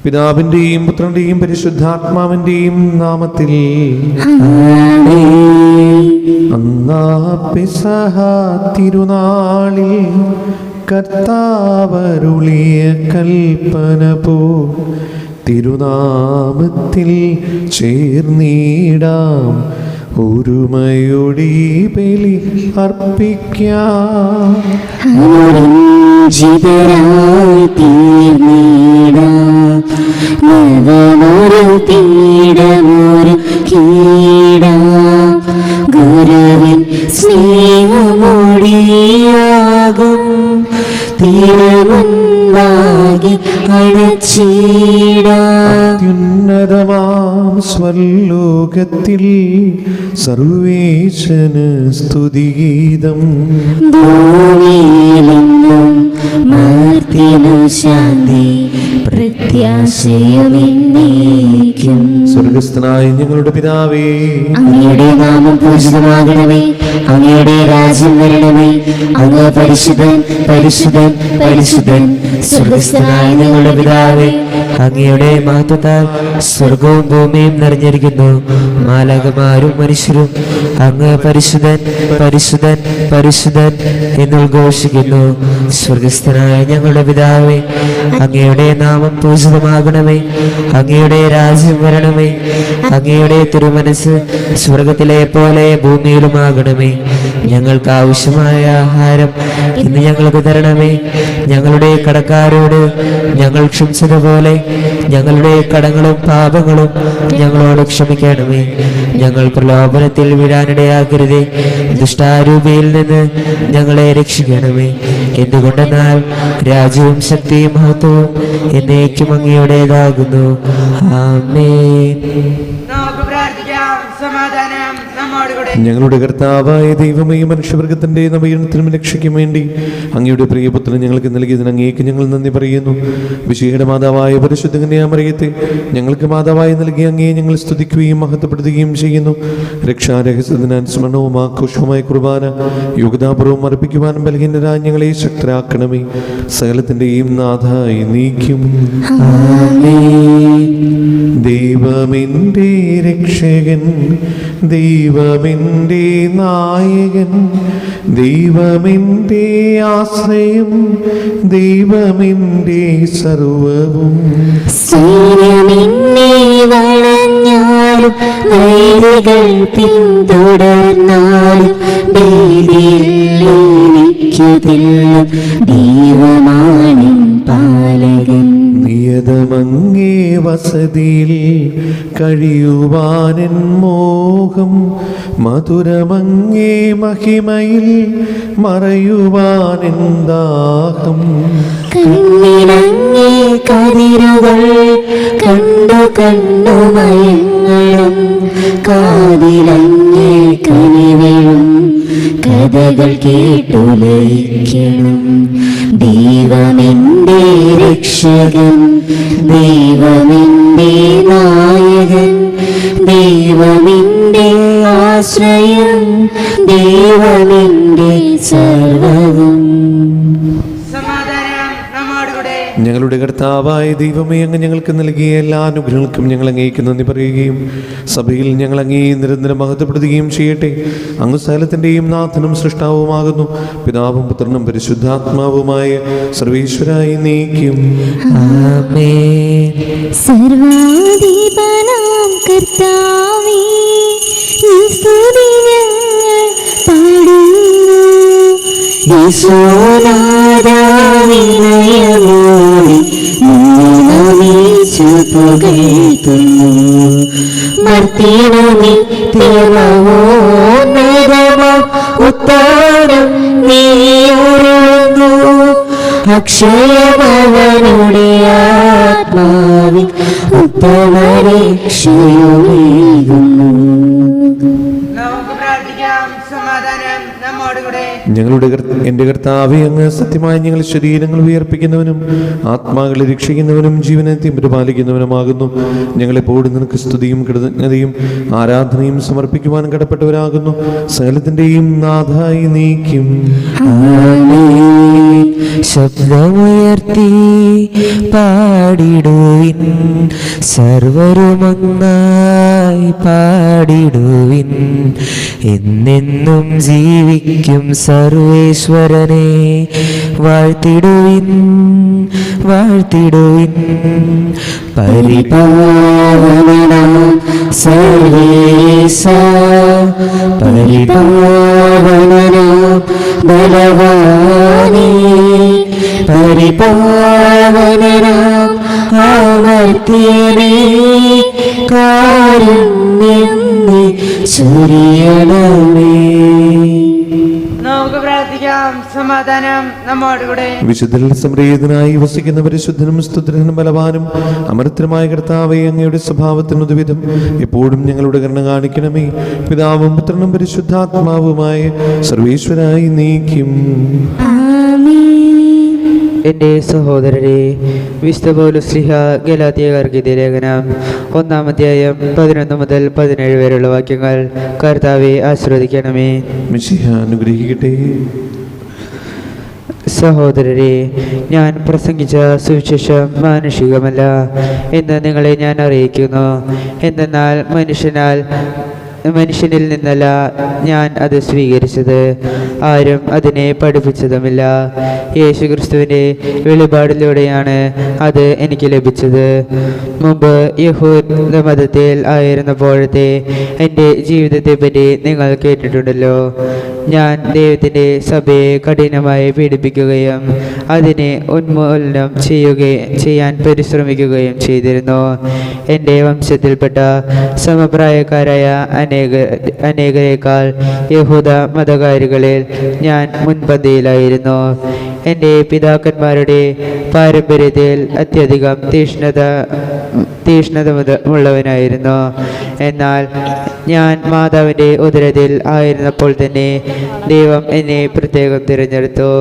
പിതാവിന്റെയും പുത്രന്റെയും പരിശുദ്ധാത്മാവിന്റെയും നാമത്തിൽ. അന്നാ പെസഹ തിരുനാളിൽ കർത്താവരുളിയ കൽപ്പന പോ തിരുനാമത്തിൽ ചേർന്നിടാം, ഒരുമയോടെ ബലി അർപ്പിക്കാം. ഗുരുവിൻ സ്നേഹമൊടിയാകും തിരുമുൻപാകെ അത്യുന്നതമാം സ്വർലോകത്തിൽ സർവേശന് സ്തുതിഗീതം. ഭൂമിയിലെങ്ങും മർത്യനു ശാന്തി പ്രത്യാശയുമെന്നേക്കും. സ്വർഗസ്ഥനായ ഞങ്ങളുടെ പിതാവേ, അങ്ങയുടെ നാമം പൂജിതമാകണമേ, അങ്ങയുടെ രാജ്യം വരണമേ, അങ്ങ് പരിശുദ്ധൻ പരിശുദ്ധൻ പരിശുദ്ധൻ. സ്വർഗസ്ഥനായ ഞങ്ങളുടെ പിതാവേ, അങ്ങയുടെ മഹത്വത്താൽ സ്വർഗവും ഭൂമിയും നിറഞ്ഞിരിക്കുന്നു. മാലാഖമാരും മനുഷ്യരും അങ്ങ് പരിശുദ്ധൻ പരിശുദ്ധൻ പരിശുദ്ധൻ എന്നുദ്ഘോഷിക്കുന്നു. സ്വർഗസ്ഥനായ ഞങ്ങളുടെ പിതാവേ, അങ്ങയുടെ നാമം പൂജിതമാകണമേ, അങ്ങയുടെ രാജ്യം വരണമേ, അങ്ങയുടെ തിരുമനസ് സ്വർഗത്തിലെ പോലെ ഭൂമിയിലുമാകണമേ. ഞങ്ങൾക്ക് ആവശ്യമായ ആഹാരം ഇന്ന് ഞങ്ങൾക്ക് തരണമേ. ഞങ്ങളുടെ കടക്കാരോട് ഞങ്ങൾ ക്ഷമിച്ചതുപോലെ ഞങ്ങളുടെ കടങ്ങളും പാപങ്ങളും ഞങ്ങളോട് ക്ഷമിക്കണമേ. ഞങ്ങൾ പ്രലോഭനത്തിൽ വീഴാനിടയാക്കരുതേ, ദുഷ്ടാരൂപിയിൽ നിന്ന് ഞങ്ങളെ രക്ഷിക്കണമേ. എന്തുകൊണ്ടെന്നാൽ രാജ്യവും ശക്തിയും മഹത്വവും എന്നേക്കും അങ്ങയുടേതാകുന്നു. ആമേൻ. ഞങ്ങളുടെ കർത്താവായ ദൈവമേ, മനുഷ്യവർഗത്തിന്റെ നവീകരണത്തിനും രക്ഷയ്ക്കും വേണ്ടി അങ്ങയുടെ പ്രിയപുത്രൻ ഞങ്ങൾക്ക് നൽകിയതിന് അങ്ങേക്ക് ഞങ്ങൾ നന്ദി പറയുന്നു. വിശുദ്ധയുടെ മാതാവായ പരിശുദ്ധ കന്യാമറിയത്തെ ഞങ്ങൾക്ക് മാതാവായി നൽകി അങ്ങയെ ഞങ്ങൾ സ്തുതിക്കുകയും മഹത്വപ്പെടുത്തുകയും ചെയ്യുന്നു. രക്ഷാരഹസ്യത്തിനാൻ സ്മരണവും ആഘോഷവുമായ കുർബാന യോഗ്യതാപൂർവ്വം അർപ്പിക്കുവാനും ബലഹീനരായ ഞങ്ങളെ ശക്തരാക്കണമേ. സകലത്തിന്റെയും നാഥായി നീക്കും. ദൈവമെന്റെ രക്ഷകൻ, ദൈവമെന്റെ നായകൻ, ദൈവമെന്റെ ആശ്രയം, ദൈവമെന്റെ സർവവും. സൈന്യമെന്നെ വളഞ്ഞാലും വൈരികൾ പിന്തുടർന്നാലും ഭീതിയില്ലെനിക്കതില്ല, ദൈവമാണ് പാലകൻ. നിയതമങ്ങേ വസതിയിൽ കഴിയുവാനെൻ മോഹം, മധുരമങ്ങേ മഹിമയിൽ മറയുവാനെൻ ദാഹം. കണ്ണിലങ്ങേ കതിരുകൾ കണ്ടു കണ്ടു മയങ്ങളും, കാതിലങ്ങേ കനിവയും കഥകൾ കേട്ടു ലയിക്കണം. ദൈവമെന്റെ രക്ഷകൻ, ദൈവമെന്റെ നായകൻ, ദൈവമെന്റെ ആശ്രയം, ദൈവമെന്റെ സർവവും. ഞങ്ങളുടെ കർത്താവായ ദൈവമേ, അങ്ങ് ഞങ്ങൾക്ക് നൽകിയ എല്ലാ അനുഗ്രഹങ്ങൾക്കും ഞങ്ങൾ അങ്ങേക്ക് നന്ദി പറയുകയും സഭയിൽ ഞങ്ങൾ അങ്ങേ നിരന്തരം മഹത്വപ്പെടുത്തുകയും ചെയ്യട്ടെ. അങ്ങ് സകലത്തിൻ്റെയും നാഥനും സൃഷ്ടാവുമാകുന്നു. പിതാവും പുത്രനും പരിശുദ്ധാത്മാവുമായ സർവേശ്വരായി നീക്കും. ആമേൻ. സർവാധിപനാം കർത്താവേ, നിൻ സ്തുതി ഞങ്ങൾ പാടുന്നു. യേശുനാഥാവിനയമോടെ നിന്നെ നമിച്ചു പുകഴ്ത്തുന്നു. മർത്യനു നിത്യമോന്നതമോ ഉത്താനം നീയുറങ്ങൂ. അക്ഷയമവനുടെ ആത്മാവിൽ ഉത്തമരക്ഷയുമേകുന്നു. നമ്മോടുകൂടെ എന്റെ കർത്താവേ, അങ്ങ് സത്യമായി ഞങ്ങൾ ശരീരങ്ങൾ ഉയർപ്പിക്കുന്നവനും ആത്മാക്കളെ രക്ഷിക്കുന്നവനും ജീവനെ പരിപാലിക്കുന്നവനുമാകുന്നു. ഞങ്ങളെപ്പോഴും നിനക്ക് സ്തുതിയും കൃതജ്ഞതയും ആരാധനയും സമർപ്പിക്കുവാൻ കടപ്പെട്ടവരാകുന്നു. സകലത്തിന്റെയും നാഥായി നീക്കും. ശബ്ദമുയർത്തി പാടിടുവിൻ, സർവരുമൊന്നായി പാടിടുവിൻ. എന്നെന്നും ജീവിക്കും സർവേശ്വരനെ വാഴ്ത്തിടുവിൻ, വാഴ്ത്തിടുവിൻ. പരിപാവനം സർവേശ, പരിപാവനം ബലവാനേ, പരിപാവനം അമർത്യനേ, കാരുണ്യം നീ ചൊരിയണമേ. നമുക്ക് പ്രാർത്ഥിക്കാം. സമാധാനം നമ്മോടുകൂടെ. വിശുദ്ധരിൽ സംപ്രീതനായി വസിക്കുന്ന പരിശുദ്ധനും സ്തുതിനും ബലവാനും അമർത്യമായ കർത്താവേ, അങ്ങയുടെ സ്വഭാവത്തിനുദ്വിധം എപ്പോഴും ഞങ്ങളുടെ കരുണ കാണിക്കണമേ. പിതാവും പുത്രനും പരിശുദ്ധാത്മാവുമായ സർവേശ്വരായി നീക്കും. എൻ്റെ സഹോദരരെ, വിശുദ്ധ പൗലോസ്ലീഹ ഗലാത്യക്കാർക്കെതിരെ ലേഖനം 1-ാം അധ്യായം 11 മുതൽ 17 വരെയുള്ള വാക്യങ്ങൾ കർത്താവെ ആശീർവദിക്കണമേ. മിശിഹ അനുഗ്രഹിക്കട്ടെ. സഹോദരരെ, ഞാൻ പ്രസംഗിച്ച സുവിശേഷം മാനുഷികമല്ല എന്ന് നിങ്ങളെ ഞാൻ അറിയിക്കുന്നു. എന്തെന്നാൽ മനുഷ്യനിൽ നിന്നല്ല ഞാൻ അത് സ്വീകരിച്ചത്, ആരും അതിനെ പഠിപ്പിച്ചതുമില്ല. യേശുക്രിസ്തുവിൻ്റെ വെളിപാടിലൂടെയാണ് അത് എനിക്ക് ലഭിച്ചത്. മുമ്പ് യഹൂദ മതത്തിൽ ആയിരുന്നപ്പോഴത്തെ എൻ്റെ ജീവിതത്തെപ്പറ്റി നിങ്ങൾ കേട്ടിട്ടുണ്ടല്ലോ. ഞാൻ ദൈവത്തിൻ്റെ സഭയെ കഠിനമായി പീഡിപ്പിക്കുകയും അതിനെ ഉന്മൂലനം ചെയ്യാൻ പരിശ്രമിക്കുകയും ചെയ്തിരുന്നു. എൻ്റെ വംശത്തിൽപ്പെട്ട സമപ്രായക്കാരായ അനേകരേക്കാൾ യഹൂദ മതകാരികളിൽ ഞാൻ മുൻപന്തിയിലായിരുന്നു. എൻ്റെ പിതാക്കന്മാരുടെ പാരമ്പര്യത്തിൽ അത്യധികം തീഷ്ണതമുള്ളവനായിരുന്നു. എന്നാൽ ഞാൻ മാതാവിൻ്റെ ഉദരത്തിൽ ആയിരുന്നപ്പോൾ തന്നെ ദൈവം എന്നെ പ്രത്യേകം തിരഞ്ഞെടുത്തു.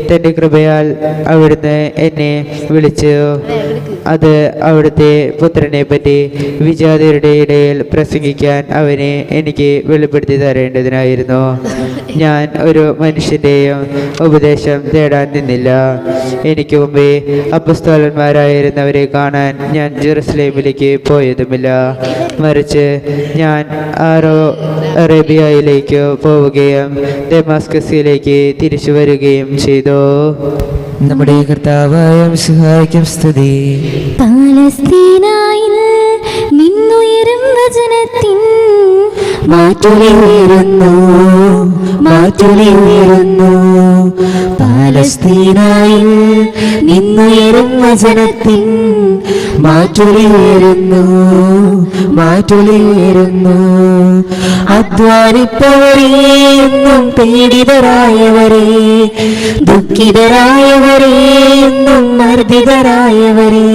തൻ്റെ കൃപയാൽ അവിടുന്ന് എന്നെ വിളിച്ചു. അത് അവിടുത്തെ പുത്രനെ പറ്റി വിജാതിയരുടെ ഇടയിൽ പ്രസംഗിക്കാൻ അവനെ എനിക്ക് വെളിപ്പെടുത്തി തരേണ്ടതിനായിരുന്നു. ഞാൻ ഒരു മനുഷ്യൻ്റെയും ഉപദേശം തേടാൻ നിന്നില്ല. എനിക്ക് മുമ്പേ അപ്പസ്തോലന്മാരായിരുന്നവരെ കാണാൻ ഞാൻ ജെറുസലേമിലേക്ക് പോയതുമില്ല. മറിച്ച് ഞാൻ അറേബ്യയിലേക്ക് പോവുകയും ദമാസ്കസിലേക്ക് തിരിച്ചു വരികയും ചെയ്തു. നമ്മുടെ കർത്താവായ മിശിഹായ്ക്കും സ്തുതി. പാലസ്തീനായിൽ നിന്നുയരും വചനത്തിൻ മാറ്റുലി ഉയരുന്നു, മാറ്റുലി ഉയരുന്നു. പാലസ്തീനായിൽ നിന്നുയരും വചനത്തിൻ മാറ്റുലി ഉയരുന്നു, മാറ്റുലി ഉയരുന്നു. അധ്വാനിപ്പവരെ, എന്നും പീഡിതരായവരെ, ദുഃഖിതരായവരെ, എന്നും മർദ്ദിതരായവരെ,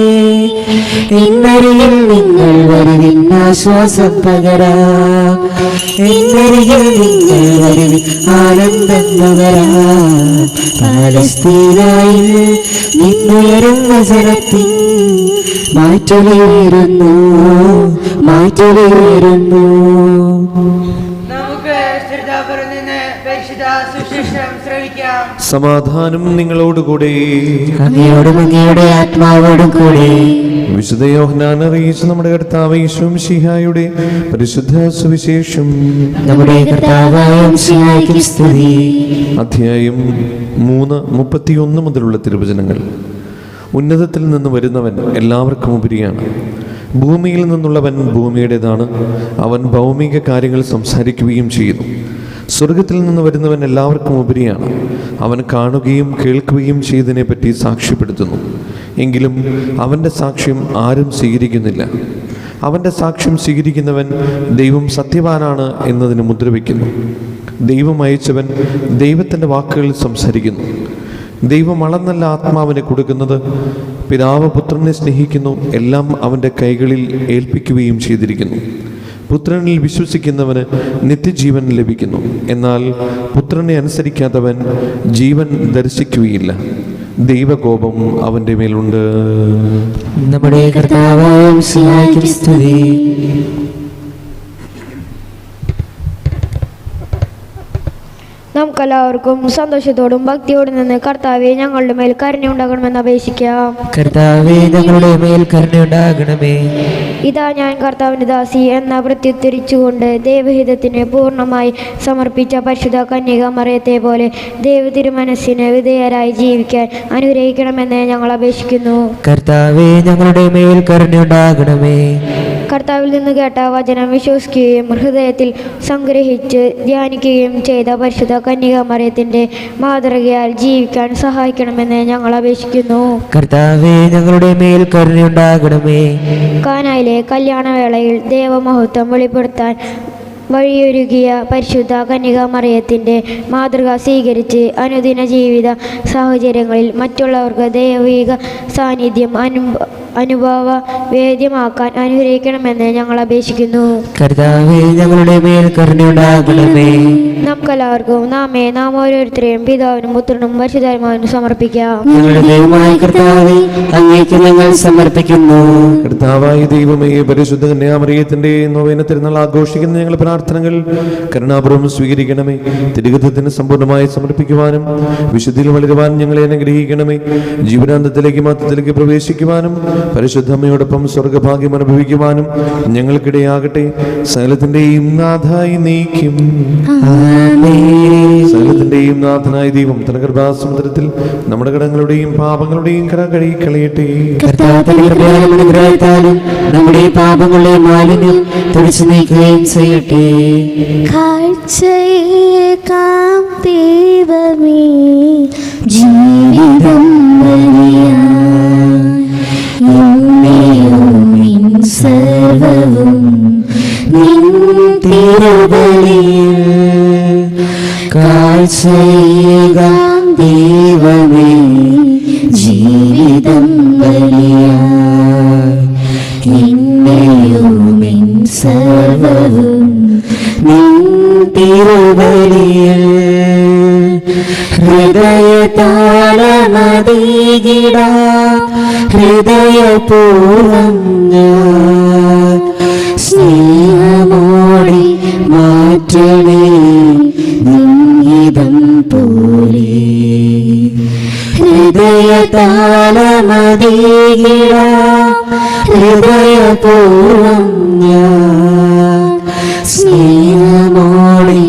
എന്നരികിൽ നിങ്ങൾ വരുവിൻ, ആശ്വാസം പകരാം. എന്നരികിൽ നിങ്ങൾ വരുവിൻ, ആനന്ദം പകരാം. പാലസ്തീനായിൽ നിന്നുയരും വചനത്തിൻ മാറ്റുലി ഉയരുന്നു, മാറ്റുലി ഉയരുന്നു. നമുക്ക് ശ്രീതാപുരം നിന്ന് പരിശുദ്ധ സുവിശേഷം ശ്രവിക്കാം. സമാധാനം നിങ്ങളോടുകൂടെ. അങ്ങയോടും അങ്ങയുടെ ആത്മാവോടും കൂടെ. വിശുദ്ധ യോഹന്നാൻ അറിയിച്ച നമ്മുടെ കർത്താവ് യേശു മിശിഹായുടെ പരിശുദ്ധ സുവിശേഷം. നമ്മുടെ കർത്താവായ മിശിഹായ്ക്ക് സ്തുതി. അധ്യായം 3:31 മുതലുള്ള തിരുവചനങ്ങൾ. ഉന്നതത്തിൽ നിന്ന് വരുന്നവൻ എല്ലാവർക്കും ഉപരിയാണ്. ഭൂമിയിൽ നിന്നുള്ളവൻ ഭൂമിയുടേതാണ്. അവൻ ഭൗമിക കാര്യങ്ങൾ സംസാരിക്കുകയും ചെയ്യുന്നു. സ്വർഗത്തിൽ നിന്ന് വരുന്നവൻ എല്ലാവർക്കും ഉപരിയാണ്. അവൻ കാണുകയും കേൾക്കുകയും ചെയ്തതിനെപ്പറ്റി സാക്ഷ്യപ്പെടുത്തുന്നു. എങ്കിലും അവൻ്റെ സാക്ഷ്യം ആരും സ്വീകരിക്കുന്നില്ല. അവൻ്റെ സാക്ഷ്യം സ്വീകരിക്കുന്നവൻ ദൈവം സത്യവാനാണ് എന്നതിന് മുദ്രവയ്ക്കുന്നു. ദൈവം അയച്ചവൻ ദൈവത്തിൻ്റെ വാക്കുകൾ സംസാരിക്കുന്നു. ദൈവം അളന്നല്ല ആത്മാവിനെ കൊടുക്കുന്നത്. പിതാവ് പുത്രനെ സ്നേഹിക്കുന്നു, എല്ലാം അവൻ്റെ കൈകളിൽ ഏൽപ്പിക്കുകയും ചെയ്തിരിക്കുന്നു. പുത്രനിൽ വിശ്വസിക്കുന്നവന് നിത്യജീവൻ ലഭിക്കുന്നു. എന്നാൽ പുത്രനെ അനുസരിക്കാത്തവൻ ജീവൻ ദർശിക്കുകയില്ല. ദൈവകോപം അവൻ്റെ മേലുണ്ട്. നമ്മുടെ കർത്താവായ മിശിഹായ്ക്ക് സ്തുതി. നമുക്കെല്ലാവർക്കും സന്തോഷത്തോടും ഭക്തിയോടും നിന്ന് കർത്താവെ ഞങ്ങളുടെ മേൽ കരുണയുണ്ടാകണമെന്ന് അപേക്ഷിക്കാം. കർത്താവേ ഞങ്ങളുടെ മേൽ കരുണയുണ്ടാകണമേ. ഇതാ ഞാൻ കർത്താവിൻ്റെ ദാസി എന്ന പ്രത്യുത്തരിച്ചുകൊണ്ട് ദൈവഹിതത്തിന് പൂർണ്ണമായി സമർപ്പിച്ച പരിശുദ്ധ കന്യക മറിയത്തെ പോലെ ദൈവ തിരുമനസ്സിന് വിധേയരായി ജീവിക്കാൻ അനുഗ്രഹിക്കണമെന്ന് ഞങ്ങൾ അപേക്ഷിക്കുന്നു. കർത്താവേ ഞങ്ങളുടെ മേൽ കരുണയുണ്ടാകണമേ. കർത്താവിൽ നിന്ന് കേട്ട വചനം വിശ്വസിക്കുകയും ഹൃദയത്തിൽ സംഗ്രഹിച്ച് ധ്യാനിക്കുകയും ചെയ്ത പരിശുദ്ധ കന്യക മറിയത്തിൻ്റെ മാതൃകയാൽ ജീവിക്കാൻ സഹായിക്കണമെന്ന് ഞങ്ങൾ അപേക്ഷിക്കുന്നു. കർത്താവേ ഞങ്ങളുടെ മേൽ കരുണയുണ്ടാകണമേ. കാനായിലെ കല്യാണവേളയിൽ ദേവമഹത്വം വെളിപ്പെടുത്താൻ വഴിയൊരുക്കിയ പരിശുദ്ധ കന്യക മറിയത്തിൻ്റെ മാതൃക സ്വീകരിച്ച് അനുദിന ജീവിത സാഹചര്യങ്ങളിൽ മറ്റുള്ളവർക്ക് ദൈവിക സാന്നിധ്യം അനുഭവ വേദ്യമാക്കാൻ അനുഗ്രഹിക്കണമെന്ന് ഞങ്ങൾ അപേക്ഷിക്കുന്നു. കർത്താവേ ഞങ്ങളുടെ മേൽ കരുണയുണ്ടാകണമേ. നമുക്കെല്ലാവർക്കും നാം ഓരോരുത്തരെയും പിതാവിനും പുത്രനും പരിശുദ്ധാത്മാവിനും സമർപ്പിക്കാം. ഞങ്ങളുടെ ദൈവമായ കർത്താവേ, അങ്ങേക്ക് ഞങ്ങൾ സമർപ്പിക്കുന്നു. കർത്താവായ ദൈവമേ, പരിശുദ്ധ കന്യാമറിയത്തിന്റെ നൊവേന തിരുനാൾ ആഘോഷിക്കുന്ന ഞങ്ങളുടെ പ്രാർത്ഥനകൾ കരുണാപൂർവ്വം സ്വീകരിക്കണമേ. തിരുഗതത്തിന് സമ്പൂർണ്ണമായി സമർപ്പിക്കുവാനും വിശുദ്ധിയിൽ വളരുവാനും ഞങ്ങളെ അനുഗ്രഹിക്കണമേ. ജീവനാന്തത്തിലേക്ക് മതത്തിലേക്ക് പ്രവേശിക്കുവാനും പരിശുദ്ധമ്മയോടൊപ്പം സ്വർഗഭാഗ്യം അനുഭവിക്കുവാനും ഞങ്ങൾക്കിടയാകട്ടെ. സകലത്തിന്റെയും നാഥായി നീക്കും. സകലത്തിന്റെയും നാഥനായ ദൈവം തന്റെ കൃപാസമുദ്രത്തിൽ നമ്മുടെ കടങ്ങളുടെയും പാപങ്ങളുടെയും കര കഴുകിക്കളയട്ടെ. അനുഗ്രഹത്താലും നമ്മുടെ പാപങ്ങളുടെ മാലിന്യം തുടച്ചു നീക്കുകയും ചെയ്യട്ടെ. കാഴ്ചയേകാം ദൈവമേ, ജീവിതം നിൻ സർവവും നിൻ തിരുബലിയിൽ കാഴ്ചയേകാം ദൈവമേ, ജീവിതം ബലിയായി എന്നെയും നിൻ സർവവും നിൻ തിരുബലിയിൽ ഹൃദയതാളമതീകിടാം ഹൃദയപൂർവം ഞാൻ സ്നേഹമോടെ മാറ്റണേ നിൻഹിതം പോലെ. ഹൃദയതാളമതീകിടാം ഹൃദയപൂർവം ഞാൻ സ്നേഹമോടെ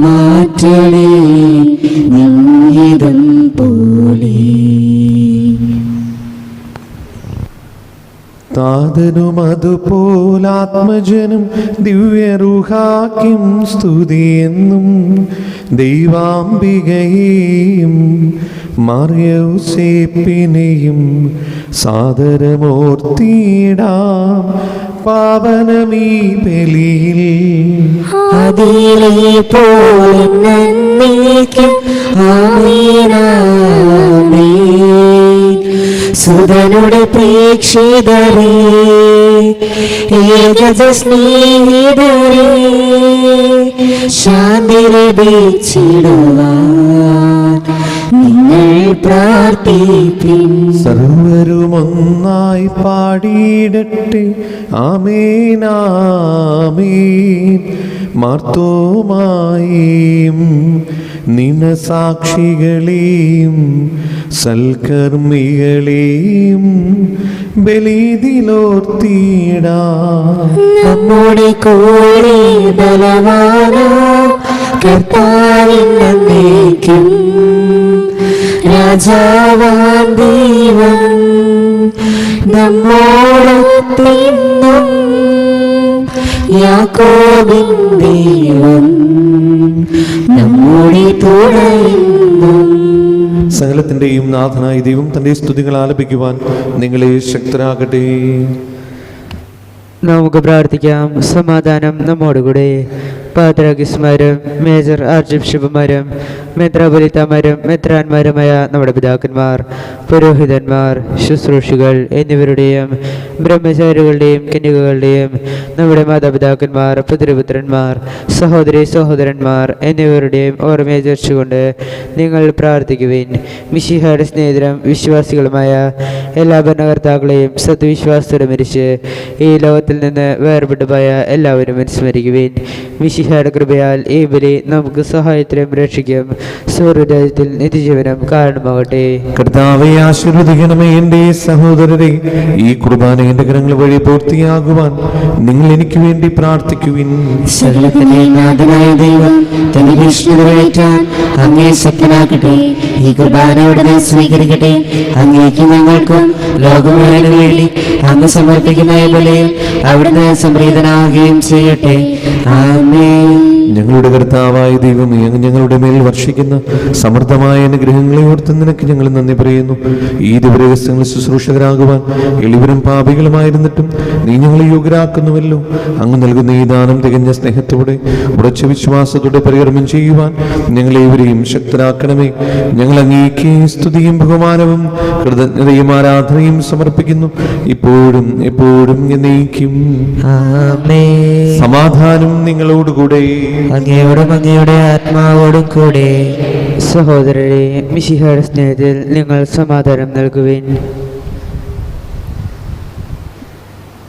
മാറ്റണേ നിൻഹിതം പോലെ. താതനും അതുപോലാത്മജനും ദിവ്യറുഹാക്കും സ്തുതിയെന്നും ദൈവാംബികയെയും മറിയൗസേപ്പിനെയും സാദരമൂർത്തിയിടാം പാവനമീ ബലിയിൽ. അതിലെ പോലെ നന്ദിക്കും ആമേനാമേൻ. സുതനുടെ പ്രേക്ഷിതരേ, ഏകജ സ്നേഹിതരേ, ശാന്തി ലഭിച്ചിടുവാൻ നിങ്ങൾ പ്രാർത്ഥിപ്പിൻ. സർവരുമൊന്നായി പാടിയിടട്ടെ ആമേൻ ആമേൻ. മാർത്തോമായും നിനസാക്ഷികളെയും സൽക്കർമ്മികളെയും ബലിതിലോർത്തിയിടാം. നമ്മുടെ കൂടെ ബലവാനാ കർത്താവിൻ എന്നേക്കും രാജാവാൻ ദൈവം നമ്മോടൊത്തെന്നും യാക്കോബിൻ ദൈവം നമ്മുടെ തുടരുന്നും. സകലത്തിന്റെയും നാഥനായ ദൈവം തന്റെ സ്തുതികൾ ആലപിക്കുവാൻ നിങ്ങളെ ശക്തരാകട്ടെ. നമുക്ക് പ്രാർത്ഥിക്കാം. സമാധാനം നമ്മോടുകൂടെ. പാത്രാകിസ്മാരും മേജർ ആർച്ച് ബിഷപ്പുമാരും മെത്രാപൊലീത്തമാരും മെത്രാന്മാരുമായ നമ്മുടെ പിതാക്കന്മാർ, പുരോഹിതന്മാർ, ശുശ്രൂഷികൾ എന്നിവരുടെയും ബ്രഹ്മചാരികളുടെയും കന്യകകളുടെയും നമ്മുടെ മാതാപിതാക്കന്മാർ, പുത്രപുത്രന്മാർ, സഹോദരി സഹോദരന്മാർ എന്നിവരുടെയും ഓർമ്മയെ ചേർച്ചുകൊണ്ട് നിങ്ങൾ പ്രാർത്ഥിക്കുവിൻ. മിശിഹായുടെ സ്നേഹിതരും വിശ്വാസികളുമായ എല്ലാ ഭരണകർത്താക്കളെയും സത്വിശ്വാസത്തോടെ മരിച്ച് ഈ ലോകത്തിൽ നിന്ന് വേർപെട്ടു പോയ എല്ലാവരും അനുസ്മരിക്കുവിൻ. മിശിഹായുടെ കൃപയാൽ ഈ ബലി നമുക്ക് സഹായത്തിലും രക്ഷിക്കും സ്വർഗ്ഗരാജ്യത്തിൽ നിത്യജീവനം കാരണമാകട്ടെ. കർത്താവെ ആശീർവദിക്കണമേ. എൻ്റെ സഹോദരരെ, ഈ കുർബാന എന്റെ കരങ്ങൾ വഴി പൂർത്തിയാകുവാൻ നിങ്ങൾ എനിക്ക് വേണ്ടി പ്രാർത്ഥിക്കുവിൻ. സകലത്തിന്റെയും നാഥനായ ദൈവം തന്റെ വിഷ്ണു നിറവേറ്റാൻ അങ്ങേ ശക്തനാക്കട്ടെ. ഈ കുർബാനയോടെ സ്വീകരിക്കട്ടെ. അങ്ങേക്ക് ഞങ്ങൾക്കും ലോകം മുഴുവനും വേണ്ടി അങ്ങ് സമർപ്പിക്കുന്ന ബലിയിൽ അവിടുന്ന് സംപ്രീതനാവുകയും ചെയ്യട്ടെ. ആമേൻ. ഞങ്ങളുടെ കർത്താവായ ദൈവമേ, അങ്ങ് ഞങ്ങളുടെ മേൽ വർഷിക്കുന്ന സമൃദ്ധമായ അനുഗ്രഹങ്ങളെ ഓർത്ത് നിനക്ക് ഞങ്ങൾ നന്ദി പറയുന്നു. ഈ ദിവരഹസ്യങ്ങൾ ശുശ്രൂഷകരാകുവാൻ എളിവരും പാപികളുമായിരുന്നിട്ടും നീ ഞങ്ങളെ യോഗ്യരാക്കുന്നുവല്ലോ. അങ്ങ് നൽകുന്ന ഈ ദാനം തികഞ്ഞ സ്നേഹത്തോടെ ഉറച്ച വിശ്വാസത്തോടെ പരികർമ്മം ചെയ്യുവാൻ ഞങ്ങളേവരെയും ശക്തരാക്കണമേ. ഞങ്ങൾ അങ്ങേക്ക് സ്തുതിയും ബഹുമാനവും കൃതജ്ഞതയും ആരാധനയും സമർപ്പിക്കുന്നു, ഇപ്പോഴും എപ്പോഴും എന്നേക്കും. ആമേൻ. സമാധാനം നിങ്ങളോടുകൂടെ. അങ്ങയോടും അങ്ങയുടെ ആത്മാവോടും കൂടെ. സഹോദരരെ, മിശിഹായുടെ സ്നേഹത്തിൽ നിങ്ങൾ സമാധാനം നൽകുവിൻ.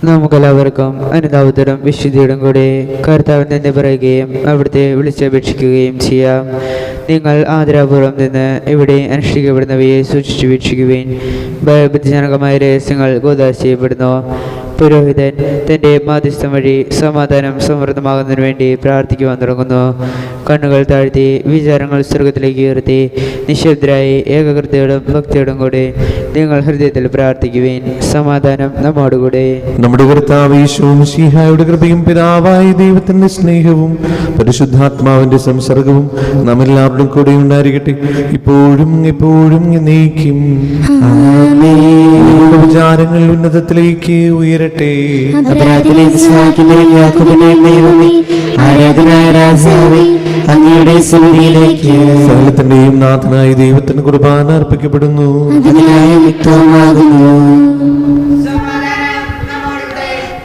നമുക്കെല്ലാവർക്കും അനുതാപത്തോടും വിശുദ്ധിയോടും കൂടെ കർത്താവിൽ നിന്ന് പറയുകയും അവിടുത്തെ വിളിച്ചപേക്ഷിക്കുകയും ചെയ്യാം. നിങ്ങൾ ആദരപൂർവ്വം നിന്ന് ഇവിടെ അനുഷ്ഠിക്കപ്പെടുന്നവയെ സൂക്ഷിച്ചു വീക്ഷിക്കുവിൻ. ഭയഭക്തിജനകമായ രഹസ്യങ്ങൾ ഗോദാശ ചെയ്യപ്പെടുന്നു. പുരോഹിതൻ തൻ്റെ മാധ്യസ്ഥം വഴി സമാധാനം സമൃദ്ധമാകുന്നതിന് വേണ്ടി പ്രാർത്ഥിക്കുവാൻ തുടങ്ങുന്നു. കണ്ണുകൾ താഴ്ത്തി വിചാരങ്ങൾ സ്വർഗത്തിലേക്ക് ഉയർത്തി നിശബ്ദരായി ഏകകൃതയോടും ഭക്തിയോടും കൂടെ നിങ്ങൾ ഹൃദയത്തിൽ പ്രാർത്ഥിക്കുവിൻ. സമാധാനം നമ്മോടുകൂടെ. നമ്മുടെ കർത്താവ് യേശു മിശിഹായുടെ കൃപയും പിതാവായ ദൈവത്തിന്റെ സ്നേഹവും പരിശുദ്ധാത്മാവിന്റെ സംസർഗവും നമ്മെല്ലാവരുടെയും കൂടെ ഉണ്ടായിരിക്കട്ടെ, ഇപ്പോഴും എപ്പോഴും എന്നേക്കും. നിങ്ങളുടെ വിചാരങ്ങൾ ഉന്നതത്തിലേക്ക് ഉയരട്ടെ. ആരാധനായ രാജാവേ, അങ്ങയുടെ സന്നിധിയിലേക്ക് സകലത്തിന്റെയും നാഥനായ ദൈവത്തിന് കുർബാന അർപ്പിക്കപ്പെടുന്നു. അതിനായ വ്യക്തമാകുന്നു.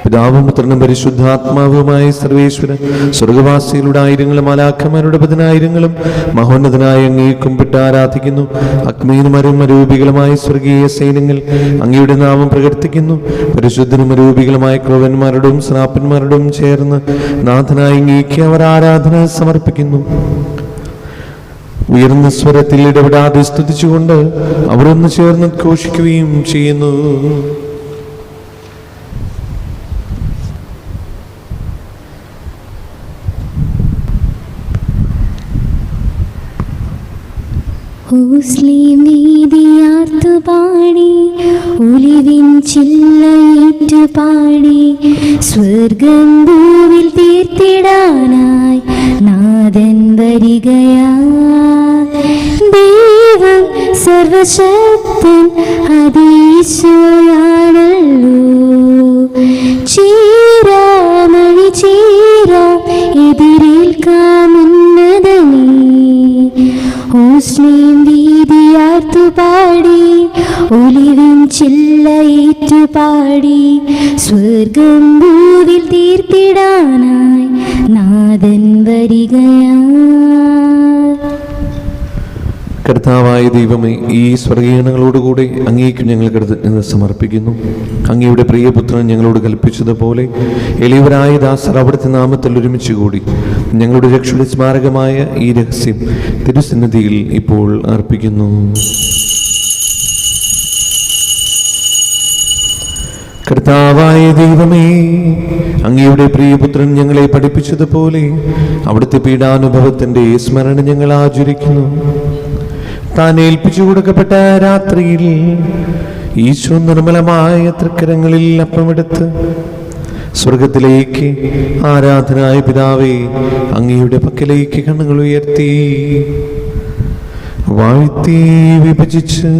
പിതാവും പുത്രനും പരിശുദ്ധാത്മാവുമായ സർവേശ്വരൻ സ്വർഗവാസികളുടെ ആയിരങ്ങളും മാലാഖമാരുടെ പതിനായിരങ്ങളും മഹോന്നതനായ അങ്ങേ കുമ്പിട്ട് ആരാധിക്കുന്നു. അഗ്നിയുമരും അരൂപികളുമായ സ്വർഗീയ സൈന്യങ്ങൾ അങ്ങയുടെ നാമം പ്രകീർത്തിക്കുന്നു. പരിശുദ്ധനും അരൂപികളുമായ ക്രൂവന്മാരോടും സ്നാപ്പന്മാരോടും ചേർന്ന് നാഥനായ അങ്ങേക്ക് അവർ ആരാധന സമർപ്പിക്കുന്നു. ഉയർന്ന സ്വരത്തിൽ ഇടപെടാതെ സ്തുതിച്ചുകൊണ്ട് അവർ ഒന്ന് ചേർന്ന് ഘോഷിക്കുകയും ചെയ്യുന്നു. മുസ്ലിം നീതിയാർത്തു പാടി ഒലിവിൻ ചില്ലയേറ്റു പാടി സ്വർഗം ഭൂവിൽ തീർത്തിടാനായി നാഥൻ വരികയാ. ദൈവം സർവശക്തൻ അതീശോയാണല്ലോ. ചീരാമണി ചീരാം എതിരേൽക്കാമുന്നതനേ. മുസ്ലിം വീതിയാർത്തു പാടി ഒലിവിൻ ചില്ലയേറ്റു പാടി സ്വർഗം ഭൂവിൽ തീർത്തിടാനായി നാഥൻ വരികയാ. കർത്താവായ ദൈവമേ, ഈ സ്വർഗീയങ്ങളോടുകൂടെ അങ്ങേക്ക് ഞങ്ങൾ കൃതജ്ഞത സമർപ്പിക്കുന്നു. അങ്ങയുടെ പ്രിയപുത്രൻ ഞങ്ങളോട് കൽപ്പിച്ചതുപോലെ എളിയവരായ ദാസർ അവിടുത്തെ നാമത്തിൽ ഒരുമിച്ച് കൂടി ഞങ്ങളുടെ രക്ഷയുടെ സ്മാരകമായ ഈ രഹസ്യം തിരുസന്നിധിയിൽ ഇപ്പോൾ അർപ്പിക്കുന്നു. കർത്താവായ ദൈവമേ, അങ്ങയുടെ പ്രിയപുത്രൻ ഞങ്ങളെ പഠിപ്പിച്ചതുപോലെ അവിടുത്തെ പീഡാനുഭവത്തിന്റെ സ്മരണ ഞങ്ങൾ ആചരിക്കുന്നു. താൻ ഏൽപ്പിച്ചു കൊടുക്കപ്പെട്ട രാത്രിയിൽ ഈശോ നിർമ്മലമായ തൃക്കരങ്ങളിൽ അപ്പമെടുത്ത് സ്വർഗത്തിലേക്ക് ആരാധനായ പിതാവേ അങ്ങയുടെ പക്കലേക്ക് കണ്ണുകൾ ഉയർത്തി വാഴ്ത്തി വിഭജിച്ച്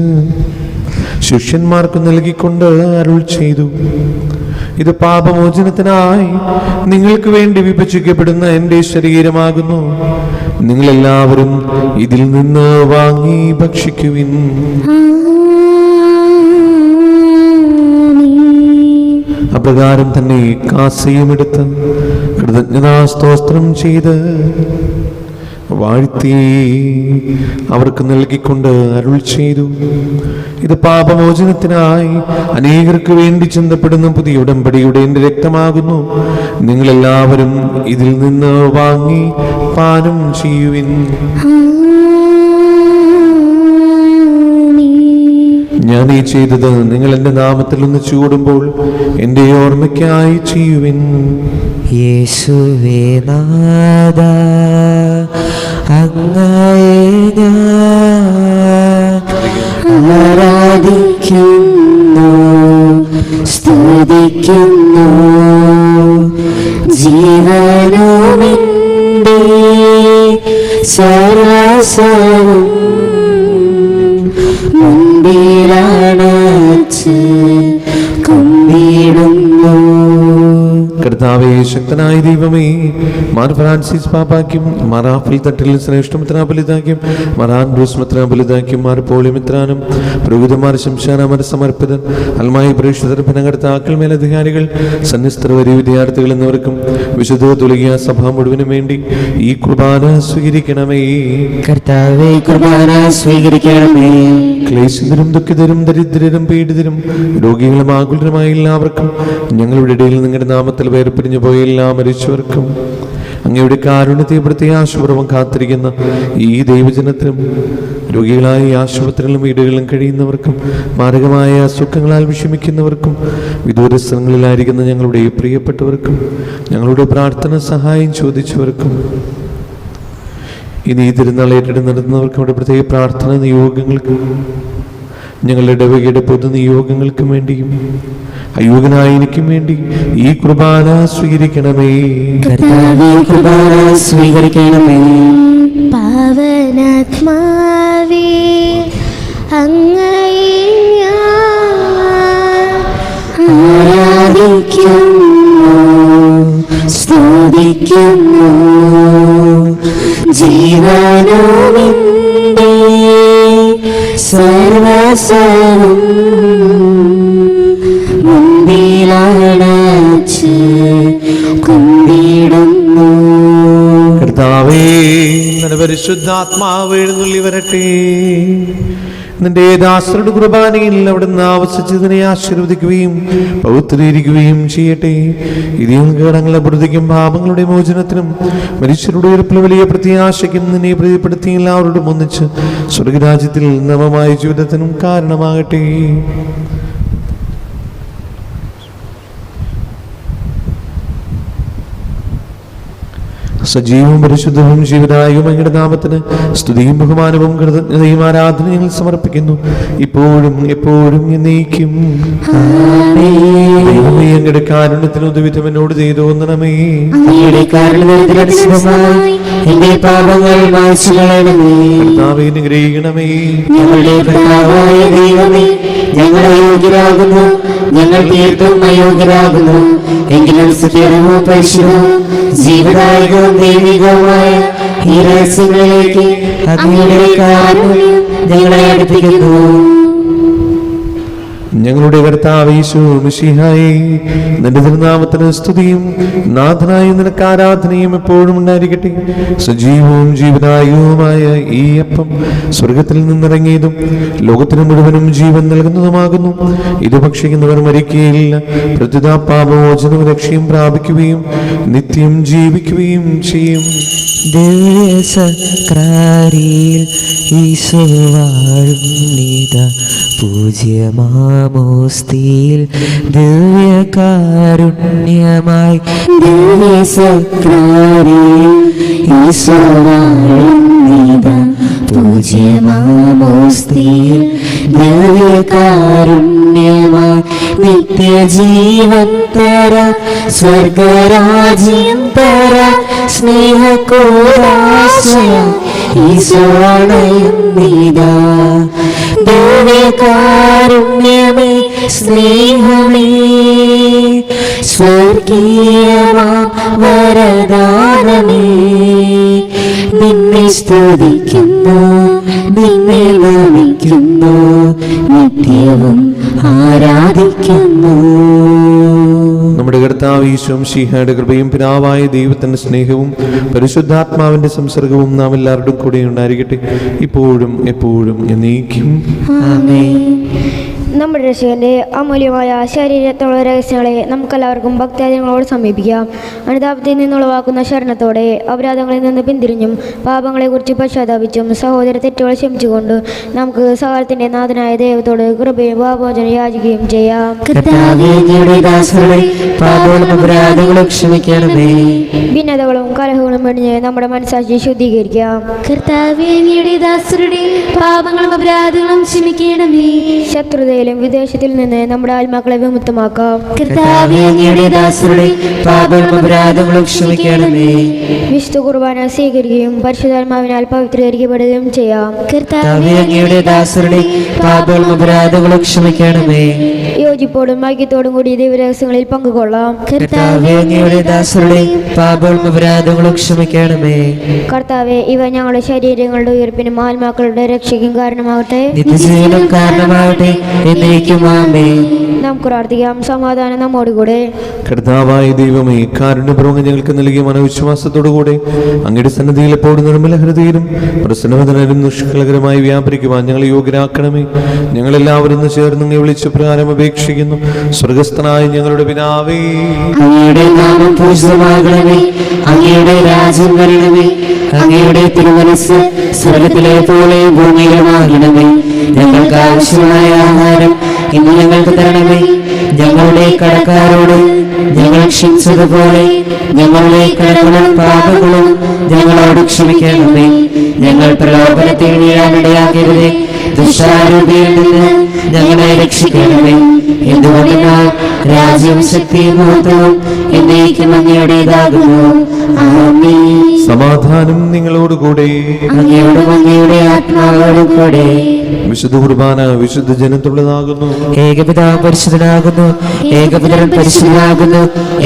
ശിഷ്യന്മാർക്ക് നൽകിക്കൊണ്ട് അരുൾ ചെയ്തു: ഇത് പാപമോചനത്തിനായി നിങ്ങൾക്ക് വേണ്ടി വിഭജിക്കപ്പെടുന്ന എൻ്റെ ശരീരമാകുന്നു. നിങ്ങളെല്ലാവരും ഇതിൽ നിന്ന് വാങ്ങി ഭക്ഷിക്കുവിൻ. അപ്രകാരം തന്നെ കാസയും എടുത്ത് കൃതജ്ഞതാസ്തോത്രം ചെയ്ത് വാഴ്ത്തി അവർക്ക് നൽകിക്കൊണ്ട് അരുൾ ചെയ്തു, ഇത് പാപമോചനത്തിനായി അനേകർക്ക് വേണ്ടി ചിന്തപ്പെടുന്ന പുതിയ ഉടമ്പടിയുടെ എൻ്റെ രക്തമാകുന്നു. നിങ്ങളെല്ലാവരും ഇതിൽ നിന്ന് വാങ്ങി പാനം ചെയ്യുവിൻ. ഞാൻ ഈ ചെയ്തത് നിങ്ങൾ എൻ്റെ നാമത്തിൽ ഒന്ന് ചൂടുമ്പോൾ എൻ്റെ ഓർമ്മയ്ക്കായി ചെയ്യുവിൻ. യേശുവേ നാഥ, അങ്ങയെ ഞാൻ ആരാധിക്കുന്നു, സ്തുതിക്കുന്നു. ജീവനുമിൻ്റെ സർവസ്വവും മുൻപിലണച്ച് കുമ്പിടുന്നു. കർത്താവേ, ശക്തനായ ദൈവമേ, മാർ ഫ്രാൻസിസ് പാപ്പാക്കും മാർ ആഫിൽ തട്ടിൽ ശ്രേഷ്ഠമിത്രാപലിതാക്കും മാർ ആൻഡ്രൂസ് മിത്രാപലിതാക്കും മാർ പോളിമിത്രാനും പ്രഭുതമാർ ശംശാനാമർ സമർപ്പിതർ അൽമായി പ്രേക്ഷിതർ ഭരണകർത്താക്കൾ മേലധികാരികൾ സന്യസ്തർ വരി വിദ്യാർത്ഥികൾ എന്നിവർക്കും വിശുദ്ധ തുലകിയ സഭ മുഴുവനും വേണ്ടി ഈ കുർബാന സ്വീകരിക്കണമേ. കർത്താവേ, കുർബാന സ്വീകരിക്കണമേ. ക്ലേശിതരും ദുഃഖിതരും ദരിദ്രരും പീഡിതരും രോഗികളും ആകുലരുമായ എല്ലാവർക്കും ഞങ്ങളുടെ ഇടയിൽ നിങ്ങളുടെ നാമത്തിൽ വേർപിരിഞ്ഞു പോയ എല്ലാ മരിച്ചവർക്കും അങ്ങയുടെ കാരുണ്യത്തെ പ്രത്യാശപൂർവ്വം കാത്തിരിക്കുന്ന ഈ ദൈവജനത്തിനും രോഗികളായ ആശുപത്രികളിലും വീടുകളിലും കഴിയുന്നവർക്കും മാരകമായ അസുഖങ്ങളാൽ വിഷമിക്കുന്നവർക്കും വിദൂര സ്ഥലങ്ങളിലായിരിക്കുന്ന ഞങ്ങളുടെ പ്രിയപ്പെട്ടവർക്കും ഞങ്ങളുടെ പ്രാർത്ഥന സഹായം ചോദിച്ചവർക്കും ഇനി ഈ തിരുനാൾ ഏറ്റെടുത്ത് നടത്തുന്നവർക്കും അവിടെ പ്രത്യേക പ്രാർത്ഥന നിയോഗങ്ങൾക്കും ഞങ്ങളുടെ ഇടവകയുടെ പൊതു നിയോഗങ്ങൾക്കും വേണ്ടിയും അയോഗ്യനായ എനിക്കും വേണ്ടി ഈ കുർബാന സ്വീകരിക്കണമേ. കർത്താവേ, കുർബാന സ്വീകരിക്കണമേ. പാവനാത്മാവേ, അങ്ങയെ ആരാധിക്കുന്നു, സ്തുതിക്കുന്നു. ജീവനുമിൻ്റെ സർവസ്വവും മുൻപിലണച്ച് കുമ്പിടുന്നു. കർത്താവേ, നിന്റെ പരിശുദ്ധാത്മാവ് എഴുന്നള്ളി വരട്ടെ. നിന്റെ ദാസരുടെ കുർബാനയിൽ അവിടുന്ന് ആവസിച്ചതിനെ ആശീർവദിക്കുകയും പൗത്രീകരിക്കുകയും ചെയ്യട്ടെ. ഇതിൽ കടങ്ങളെ പ്രതിക്കും പാപങ്ങളുടെ മോചനത്തിനും മനുഷ്യരുടെ ഉയർപ്പിൽ വലിയ പ്രത്യാശയ്ക്കും നിന്നെ പ്രീതിപ്പെടുത്തി എല്ലാവരോടും ഒന്നിച്ച് സ്വർഗരാജ്യത്തിൽ നവമായ ജീവിതത്തിനും കാരണമാകട്ടെ. സജീവവും പരിശുദ്ധവും ജീവനായകവും അങ്ങയുടെ നാമത്തിന് സ്തുതിയും ബഹുമാനവും കൃതജ്ഞതയും ആരാധനയും സമർപ്പിക്കുന്നു, ഇപ്പോഴും എപ്പോഴും എന്നേക്കും. ദൈവമേ, അങ്ങയുടെ കാരുണ്യത്തിന് ഉദവിധം എന്നോട് ചെയ്തു തോന്നണമേ. അങ്ങയുടെ കാരുണ്യത്തിനനുസൃതമായി എന്റെ പാപങ്ങൾ മായ്ച്ചു കളയണമേ. കർത്താവേ, അനുഗ്രഹിക്കണമേ. ഞങ്ങളുടെ കർത്താവായ ദൈവമേ, ഞങ്ങൾ അയോഗ്യരാകുന്നു, ഞങ്ങൾ തീർത്തും അയോഗ്യരാകുന്നു. എങ്കിലും സുഖകരവും പരിശുദ്ധവും ജീവദായകവും ദൈവികവുമായ ഈ രഹസ്യങ്ങളിലേക്ക് അങ്ങയുടെ കാരുണ്യം ഞങ്ങളെ അടുപ്പിക്കുന്നു. ഞങ്ങളുടെ കർത്താവേ യേശു മിശിഹായേ, നിന്റെ തിരുനാമത്തിന് സ്തുതിയും നാഥനായ നിനക്ക് ആരാധനയും എപ്പോഴും ഉണ്ടായിരിക്കട്ടെ. സജീവവും ജീവദായകവുമായ ഈ അപ്പം സ്വർഗത്തിൽ നിന്നിറങ്ങിയതും ലോകത്തിന് മുഴുവനും ജീവൻ നൽകുന്നതുമാകുന്നു. ഇത് ഭക്ഷിക്കുന്നവർ മരിക്കുകയില്ല, പ്രത്യുത പാപമോചനവും രക്ഷയും പ്രാപിക്കുകയും നിത്യം ജീവിക്കുകയും ചെയ്യും. ദിവ്യസക്രാരിയിൽ ഈശോ വാഴുന്നിത പൂജ്യമാമോസ്തിയിൽ ദിവ്യകാരുണ്യമായി ദിവ്യസക്രാരിയിൽ ഈശോ വാഴുന്നിത പൂജ്യമാമോസ്തിയിൽ ദിവ്യകാരുണ്യമായി നിത്യജീവൻ തര സ്വർഗരാജ്യം തര സ്നേഹകൂടാശയം ഈശോ അണയുന്നിതാ. ദിവ്യകാരുണ്യമേ, സ്നേഹമേ, സ്വർഗീയമാ വരദാനമേ, നിന്നെ സ്തുതിക്കുന്നു, നിന്നെ നമിക്കുന്നു, നിത്യവും ആരാധിക്കുന്നു. കർത്താവ് ഈശോ മിശിഹായുടെ കൃപയും പിതാവായ ദൈവത്തിന്റെ സ്നേഹവും പരിശുദ്ധാത്മാവിന്റെ സംസർഗവും നാം എല്ലാവരുടെയും കൂടെ ഉണ്ടായിരിക്കട്ടെ, ഇപ്പോഴും എപ്പോഴും എന്നേക്കും. നമ്മുടെ രക്ഷകന്റെ അമൂല്യമായ ശരീരത്തോളം രഹസ്യങ്ങളെ നമുക്കെല്ലാവർക്കും ഭക്താദികളോട് സമീപിക്കാം. അനുതാപത്തിൽ നിന്നുളവാക്കുന്ന ശരണത്തോടെ അപരാധങ്ങളിൽ നിന്ന് പിന്തിരിഞ്ഞും പാപങ്ങളെക്കുറിച്ച് പശ്ചാത്താപിച്ചും സഹോദര തെറ്റുകൾ ക്ഷമിച്ചുകൊണ്ട് നമുക്ക് സകാലത്തിന്റെ നാഥനായ ദൈവത്തോട് കൃപയും പാപമോചനം യാചിക്കുകയും ചെയ്യാം. ഭിന്നതകളും കലഹങ്ങളും വെടിഞ്ഞ് നമ്മുടെ മനസ്സാക്ഷി ശുദ്ധീകരിക്കാം. കർത്താവേ, അങ്ങയുടെ ദാസരുടെ പാപങ്ങളും അപരാധങ്ങളും ക്ഷമിക്കണമേ. ശത്രുതയിലും വിദേശത്തിൽ നിന്ന് നമ്മുടെ ആത്മാക്കളെ വിമുക്തമാക്കാം. കർത്താവേ, അങ്ങയുടെ ദാസരുടെ പാപങ്ങളും അപരാധങ്ങളും ക്ഷമിക്കണമേ. വിശുദ്ധ കുർബാന സ്വീകരിക്കുകയും പരിശുദ്ധാത്മാവിനാൽ പവിത്രീകരിക്കപ്പെടുകയും ചെയ്യാം. കർത്താവേ, അങ്ങയുടെ ദാസരുടെ പാപങ്ങളും അപരാധങ്ങളും ക്ഷമിക്കണമേ. യോജിപ്പോടും ഐക്യത്തോടും കൂടി ദൈവരഹസ്യങ്ങളിൽ പങ്കുകൊള്ളാം. കർത്താവേ, അങ്ങയുടെ ദാസരുടെ പാപങ്ങളും അപരാധങ്ങളും ക്ഷമിക്കണമേ. കർത്താവെ, ഇവ ഞങ്ങളുടെ ശരീരങ്ങളുടെ ഉയർപ്പിനും ആത്മാക്കളുടെ രക്ഷയ്ക്കും കാരണമാകട്ടെ, നിത്യജീവനും കാരണമാകട്ടെ. എന്നേക്കും ആമേൻ. നമുക്ക് പ്രാർത്ഥിക്കാം. സമാധാനം നമ്മോടുകൂടെ. കർത്താവായ ദൈവമേ, കാരുണ്യപൂർവ്വം ഞങ്ങൾക്ക് നൽകിയ മനോവിശ്വാസത്തോടുകൂടെ അങ്ങയുടെ സന്നിധിയിൽ എപ്പോഴും നിർമ്മല ഹൃദയരും പ്രസന്നവദനരും നിഷ്കളങ്കരമായി വ്യാപരിക്കുവാൻ ഞങ്ങളെ യോഗ്യരാക്കണമേ. ഞങ്ങളെല്ലാവരും ചേർന്ന് അങ്ങയെ വിളിച്ച് പ്രകാരം അപേക്ഷിക്കുന്നു. സ്വർഗസ്ഥനായ ഞങ്ങളുടെ പിതാവേ, അങ്ങയുടെ നാമം പൂജിതമാകണമേ. അങ്ങയുടെ രാജ്യം വരണമേ. അങ്ങയുടെ തിരുമനസ്സ് സ്വർഗത്തിലെ പോലെ ഭൂമിയിലുമാകണമേ. ഞങ്ങൾക്ക് ആവശ്യമായ ആഹാരം ഇന്ന് ഞങ്ങൾക്ക് തരണമേ. ഞങ്ങളുടെ കടക്കാരോട് ഞങ്ങൾ ക്ഷമിച്ചതുപോലെ ഞങ്ങളുടെ കടങ്ങളും പാപങ്ങളും ഞങ്ങളോട് ക്ഷമിക്കണമേ. ഞങ്ങൾ പ്രലോഭനത്തിൽ വീഴാനിടയാക്കരുതേ. ദുഷ്ടാരൂപിയിൽ നിന്ന് ഞങ്ങളെ രക്ഷിക്കണമേ. എന്തുകൊണ്ടെന്നാൽ രാജ്യവും ശക്തിയും മഹത്വവും എന്നേക്കും അങ്ങയുടേതാകുന്നു. ആമേൻ. സമാധാനം നിങ്ങളോടുകൂടെ. അങ്ങയോടും അങ്ങയുടെ ആത്മാവോടും കൂടെ. വിശുദ്ധ കുർബാന വിശുദ്ധ ജനത്തുള്ളതാകുന്നു. ഏകപിതാവ് പരിശുദ്ധനാകുന്നു. ഏകപുത്രൻ പരിശുദ്ധനാകുന്നു.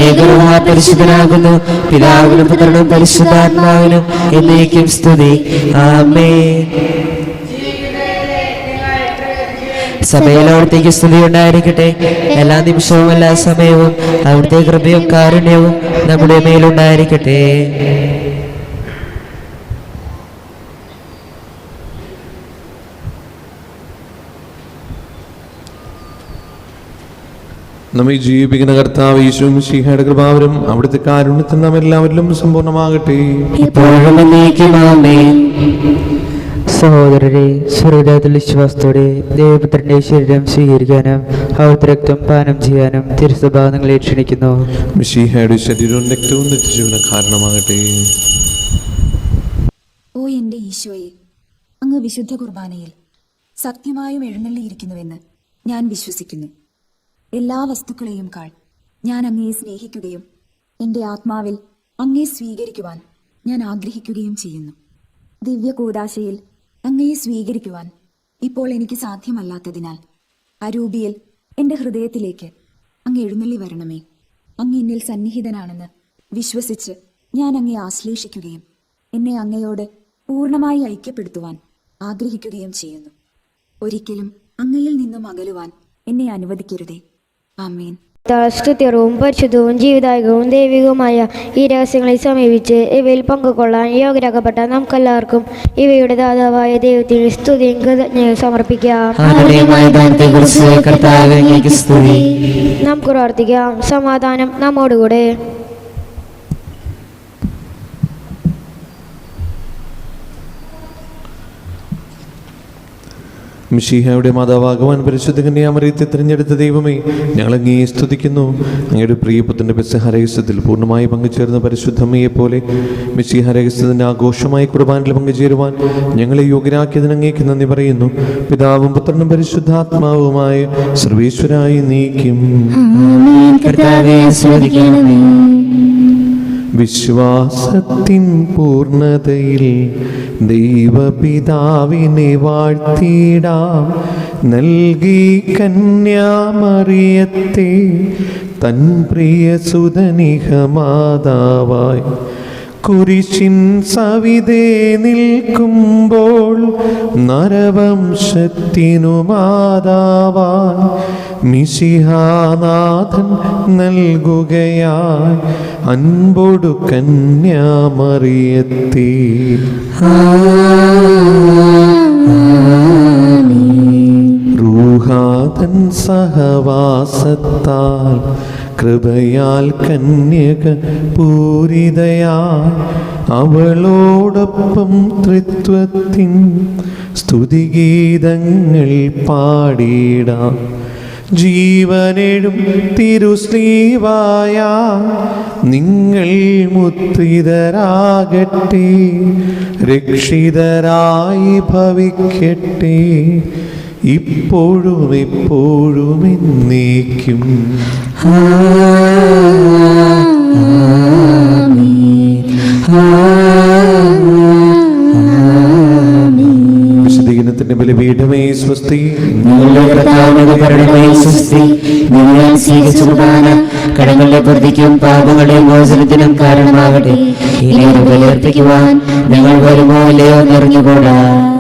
ഏകരൂഹ പരിശുദ്ധനാകുന്നു. പിതാവിനും പുത്രനും പരിശുദ്ധാത്മാവിനും എന്നേക്കും സ്തുതി. ആമേൻ. സഭയിലോടത്തേക്ക് സ്തുതി ഉണ്ടായിരിക്കട്ടെ. എല്ലാ നിമിഷവും എല്ലാ സമയവും അവിടുത്തെ കൃപയും കാരുണ്യവും നമ്മുടെ മേലുണ്ടായിരിക്കട്ടെ. നമ്മെ ജീവിപ്പിക്കുന്ന കർത്താവ് യേശു മിശിഹായുടെ കൃപാവരം അവിടുത്തെ കാരുണ്യത്തിൽ നാം എല്ലാവരിലും സമ്പൂർണ്ണമാകട്ടെ, ഇപ്പോഴും എന്നേക്കും ആമേൻ. സഹോദരരെ, സ്വർഗ്ഗത്തിൽ വിശ്വാസത്തോടെ ദൈവപുത്രന്റെ ശരീരം സ്വീകരിക്കാനും അവിടുത്തെ രക്തം പാനം ചെയ്യാനും തിരുസഭ നിങ്ങളെ ക്ഷണിക്കുന്നു. മിശിഹായുടെ ശരീരവും രക്തവും നിത്യജീവന് കാരണമാകട്ടെ. ഓ എൻ്റെ ഈശോയെ, അങ്ങ് വിശുദ്ധ കുർബാനയിൽ സത്യമായും എഴുന്നള്ളിയിരിക്കുന്നുവെന്ന് ഞാൻ വിശ്വസിക്കുന്നു. എല്ലാ വസ്തുക്കളെയും കാൾ ഞാൻ അങ്ങയെ സ്നേഹിക്കുകയും എൻ്റെ ആത്മാവിൽ അങ്ങയെ സ്വീകരിക്കുവാൻ ഞാൻ ആഗ്രഹിക്കുകയും ചെയ്യുന്നു. ദിവ്യ കൂദാശയിൽ അങ്ങയെ സ്വീകരിക്കുവാൻ ഇപ്പോൾ എനിക്ക് സാധ്യമല്ലാത്തതിനാൽ അരൂപിയിൽ എൻ്റെ ഹൃദയത്തിലേക്ക് അങ്ങ് എഴുന്നള്ളി വരണമേ. അങ്ങ് എന്നിൽ സന്നിഹിതനാണെന്ന് വിശ്വസിച്ച് ഞാൻ അങ്ങയെ ആശ്ലേഷിക്കുകയും എന്നെ അങ്ങയോട് പൂർണ്ണമായി ഐക്യപ്പെടുത്തുവാൻ ആഗ്രഹിക്കുകയും ചെയ്യുന്നു. ഒരിക്കലും അങ്ങയിൽ നിന്നും അകലുവാൻ എന്നെ അനുവദിക്കരുതേ. ആമേൻ. സ്തുത്യവും പരിശുദ്ധവും ജീവിതായകവും ദൈവികവുമായ ഈ രഹസ്യങ്ങളെ സമീപിച്ച് ഇവയിൽ പങ്കുകൊള്ളാൻ യോഗ്യരാക്കപ്പെട്ട നമുക്കെല്ലാവർക്കും ഇവയുടെ ദാതാവായ ദൈവത്തിന് സ്തുതിയും കൃതജ്ഞതയും സമർപ്പിക്കാം. നമുക്ക് പ്രാർത്ഥിക്കാം. സമാധാനം നമ്മോടുകൂടെ. മിശിഹായുടെ മാതാവാകുവാൻ പരിശുദ്ധ കന്യാമറിയത്തെ തിരഞ്ഞെടുത്ത ദൈവമേ, ഞങ്ങൾ അങ്ങയെ സ്തുതിക്കുന്നു. അങ്ങയുടെ പ്രിയപുത്രന്റെ പെസഹ രഹസ്യത്തിൽ പൂർണ്ണമായി പങ്കുചേർന്ന പരിശുദ്ധമ്മയെ പോലെ മിശിഹ രഹസ്യത്തിന്റെ ആഘോഷമായ കുർബാനയിൽ പങ്കുചേരുവാൻ ഞങ്ങളെ യോഗ്യരാക്കിയതിന് അങ്ങേക്ക് നന്ദി പറയുന്നു. പിതാവും പുത്രനും പരിശുദ്ധാത്മാവുമായ സർവേശ്വരായി നീക്കും. വിശ്വാസത്തിൻ പൂർണ്ണതയിൽ ദൈവപിതാവിനെ വാഴ്ത്തിടാം. നൽകി കന്യാമറിയത്തെ തൻ പ്രിയ സുതനിഹ മാതാവായി കുരിശിൻ സവിതേ നിൽക്കുമ്പോൾ നരവംശത്തിനു മാതാവാൻ മിശിഹാനാഥൻ നൽകുകയായി അൻപൊടു കന്യാമറിയത്തെ. റൂഹാതൻ സഹവാസത്താൽ കൃപയാൽ കന്യക പൂരിതയായി അവളോടൊപ്പം ത്രിത്വത്തിൻ സ്തുതിഗീതങ്ങൾ പാടിടാം. ജീവനെഴും തിരുശ്ലീവായ നിങ്ങൾ മുദ്രിതരാകട്ടെ, രക്ഷിതരായി ഭവിക്കട്ടെ, ഇപ്പോഴും എപ്പോഴും എന്നേക്കും. വിശുദ്ധീകരണത്തിന്റെ ബലിപീഠമേ സ്വസ്തി. കടങ്ങളുടെ പ്രതിക്കും പാപങ്ങളുടെ മോചനത്തിനും കാരണമാകട്ടെ. ഇനി ബലിയർപ്പിക്കുവാൻ ഞങ്ങൾ വരുമോ ഇല്ലയോ എന്നറിഞ്ഞുകൂടാ.